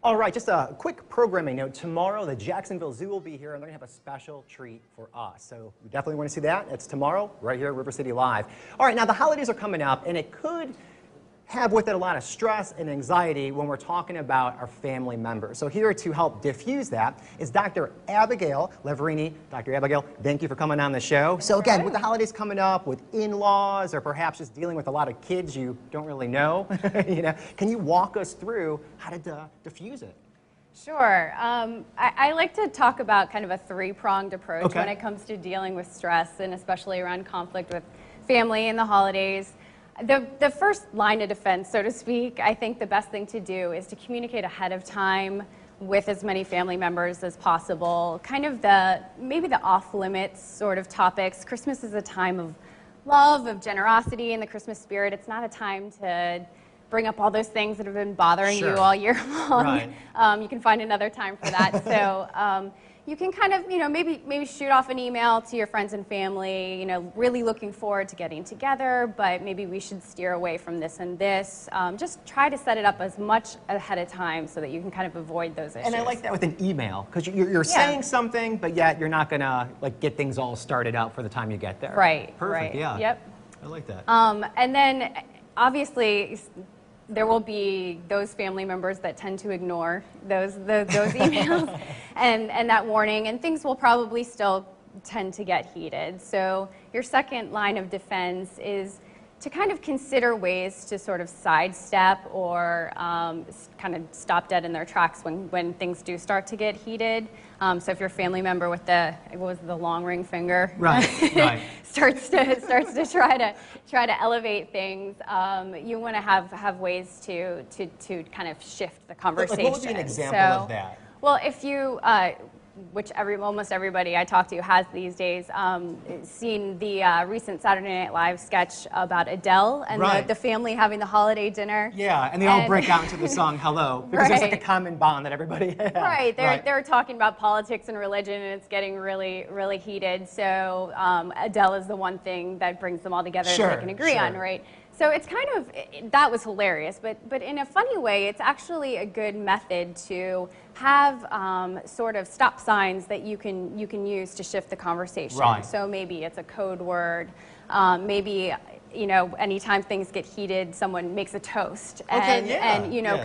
All right, just a quick programming note. Tomorrow, the Jacksonville Zoo will be here, and they're going to have a special treat for us. So we definitely want to see that. It's tomorrow, right here at River City Live. All right, now the holidays are coming up, and it could have with it a lot of stress and anxiety when we're talking about our family members. So here to help diffuse that is Dr. Abigail Levrini. Dr. Abigail, thank you for coming on the show. So again, with the holidays coming up, with in-laws, or perhaps just dealing with a lot of kids you don't really know, can you walk us through how to diffuse it? Sure. I like to talk about kind of a three-pronged approach when it comes to dealing with stress, and especially around conflict with family and the holidays. The first line of defense, so to speak, I think the best thing to do is to communicate ahead of time with as many family members as possible. Kind of maybe the off-limits sort of topics. Christmas is a time of love, of generosity, and the Christmas spirit. It's not a time to bring up all those things that have been bothering you all year long. Right. You can find another time for that. So you can kind of, maybe shoot off an email to your friends and family, really looking forward to getting together, but maybe we should steer away from this and this. Just try to set it up as much ahead of time so that you can kind of avoid those issues. And I like that with an email, because you're saying something, but yet you're not going to get things all started out for the time you get there. Right. Perfect, right. yeah. Yep. I like that. And then, obviously, there will be those family members that tend to ignore those emails and that warning, and things will probably still tend to get heated. So your second line of defense is to kind of consider ways to sort of sidestep or kind of stop dead in their tracks when things do start to get heated. So if your family member with the long ring finger starts to try to elevate things, you want to have ways to kind of shift the conversation. Like what would be an example of that? Well, if you which almost everybody I talk to has these days, seen the recent Saturday Night Live sketch about Adele and the family having the holiday dinner. Yeah, and they all break out into the song Hello, because there's like a common bond that everybody has. Right, they're talking about politics and religion, and it's getting really, really heated. So Adele is the one thing that brings them all together that they can agree on, right? So it's kind of, that was hilarious, but in a funny way, it's actually a good method to have sort of stop signs that you can use to shift the conversation. Right. So maybe it's a code word, maybe anytime things get heated, someone makes a toast and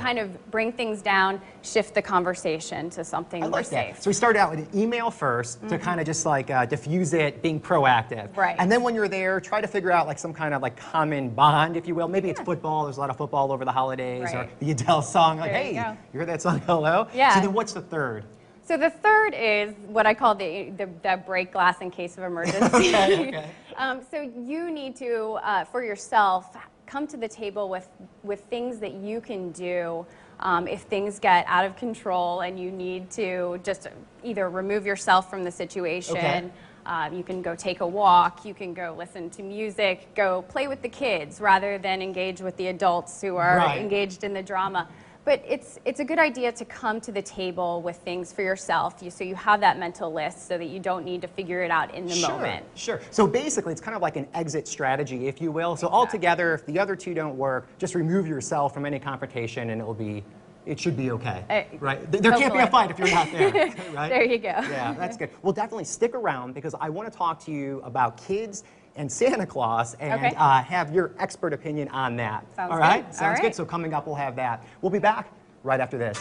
kind of bring things down, shift the conversation to something more safe. So we started out with an email first to kind of just diffuse it, being proactive. Right. And then when you're there, try to figure out some kind of common bond, if you will. Maybe it's football. There's a lot of football over the holidays, or the Adele song. Hey, you heard that song Hello? Yeah. So then what's the third? So the third is what I call the break glass in case of emergency. So you need to, for yourself, come to the table with things that you can do if things get out of control and you need to just either remove yourself from the situation. You can go take a walk, you can go listen to music, go play with the kids rather than engage with the adults who are engaged in the drama. But it's a good idea to come to the table with things for yourself, so you have that mental list so that you don't need to figure it out in the moment. Sure. So basically, it's kind of like an exit strategy, if you will. So altogether, if the other two don't work, just remove yourself from any confrontation, and it should be okay, right? There can't be a fight if you're not there, right? There you go. Yeah, that's good. Well, definitely stick around, because I want to talk to you about kids and Santa Claus and have your expert opinion on that. Sounds all right? good. Sounds good. So coming up, we'll have that. We'll be back right after this.